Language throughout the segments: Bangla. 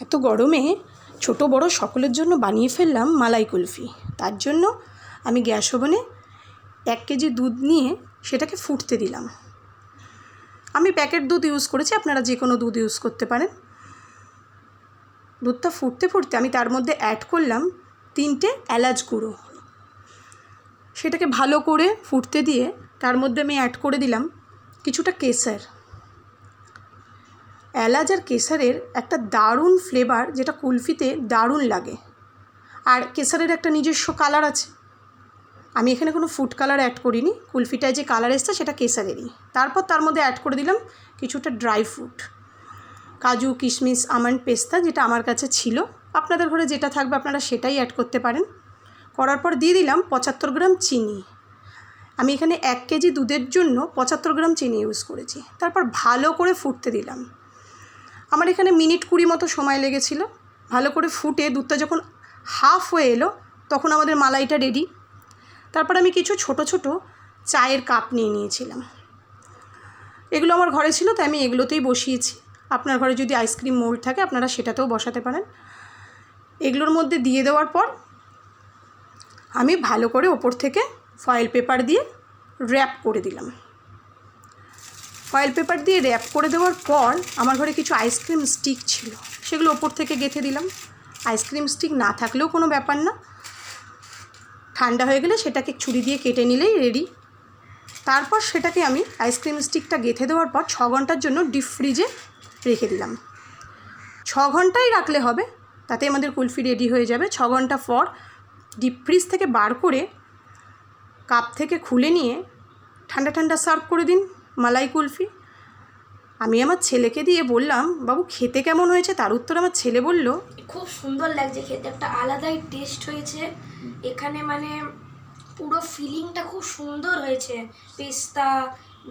এত গরমে ছোট বড় সকলের জন্য বানিয়ে ফেললাম মালাই কুলফি। তার জন্য আমি গ্যাস ওভেনে 1 কেজি দুধ নিয়ে সেটাকে ফুটতে দিলাম। আমি প্যাকেট দুধ ইউজ করেছি, আপনারা যে কোনো দুধ ইউজ করতে পারেন। দুধটা ফুটতে ফুটতে আমি তার মধ্যে অ্যাড করলাম 3টে এলাচ গুঁড়ো। সেটাকে ভালো করে ফুটতে দিয়ে তার মধ্যে আমি অ্যাড করে দিলাম কিছুটা কেশর। এলাচ আর কেশরের একটা দারুণ ফ্লেভার, যেটা কুলফিতে দারুণ লাগে। আর কেশরের একটা নিজস্ব কালার আছে, আমি এখানে কোনো ফুড কালার অ্যাড করিনি। কুলফিটায় যে কালার এসছে সেটা কেশরেরই। তারপর তার মধ্যে অ্যাড করে দিলাম কিছুটা ড্রাই ফ্রুট, কাজু, কিশমিশ, আমন্ড, পেস্তা, যেটা আমার কাছে ছিল। আপনাদের ঘরে যেটা থাকবে আপনারা সেটাই অ্যাড করতে পারেন। করার পর দিয়ে দিলাম 75 গ্রাম চিনি। আমি এখানে 1 কেজি দুধের জন্য 75 গ্রাম চিনি ইউজ করেছি। তারপর ভালো করে ফুটতে দিলাম। আমার এখানে মিনিট 20 মতো সময় লেগেছিল। ভালো করে ফুটে দুধটা যখন হাফ হয়ে এলো তখন আমাদের মালাইটা রেডি। তারপর আমি কিছু ছোট ছোট চায়ের কাপ নিয়ে নিয়েছিলাম। এগুলো আমার ঘরে ছিল, তাই আমি এগুলোতেই বসিয়েছি। আপনার ঘরে যদি আইসক্রিম মোল্ড থাকে আপনারা সেটাতেও বসাতে পারেন। এগুলোর মধ্যে দিয়ে দেওয়ার পর আমি ভালো করে ওপর থেকে ফয়েল পেপার দিয়ে র্যাপ করে দিলাম। ফয়েল পেপার দিয়ে র্যাপ করে দেওয়ার পর আমার ঘরে কিছু আইসক্রিম স্টিক ছিল, সেগুলো ওপর থেকে গেঁথে দিলাম। আইসক্রিম স্টিক না থাকলেও কোনো ব্যাপার না, ঠান্ডা হয়ে গেলে সেটাকে ছুরি দিয়ে কেটে নিলেই রেডি। তারপর সেটাকে আমি আইসক্রিম স্টিকটা গেঁথে দেওয়ার পর 6 ঘন্টার জন্য ডিপ ফ্রিজে রেখে দিলাম। 6 ঘন্টাই রাখলে হবে, তাতে আমাদের কুলফি রেডি হয়ে যাবে। 6 ঘন্টা পর ডিপ ফ্রিজ থেকে বার করে কাপ থেকে খুলে নিয়ে ঠান্ডা ঠান্ডা সার্ভ করে দিন মালাই কুলফি। আমি আমার ছেলেকে দিয়ে বললাম, বাবু খেতে কেমন হয়েছে? তার উত্তর আমার ছেলে বলল, খুব সুন্দর লাগছে খেতে, একটা আলাদাই টেস্ট হয়েছে এখানে, মানে পুরো ফিলিংটা খুব সুন্দর হয়েছে। পেস্তা,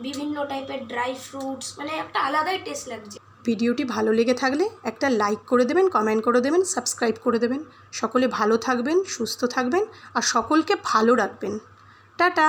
বিভিন্ন টাইপের ড্রাই ফ্রুটস, মানে একটা আলাদাই টেস্ট লাগছে। ভিডিওটি ভালো লেগে থাকলে একটা লাইক করে দেবেন, কমেন্ট করে দেবেন, সাবস্ক্রাইব করে দেবেন। সকলে ভালো থাকবেন, সুস্থ থাকবেন আর সকলকে ভালো রাখবেন। টাটা।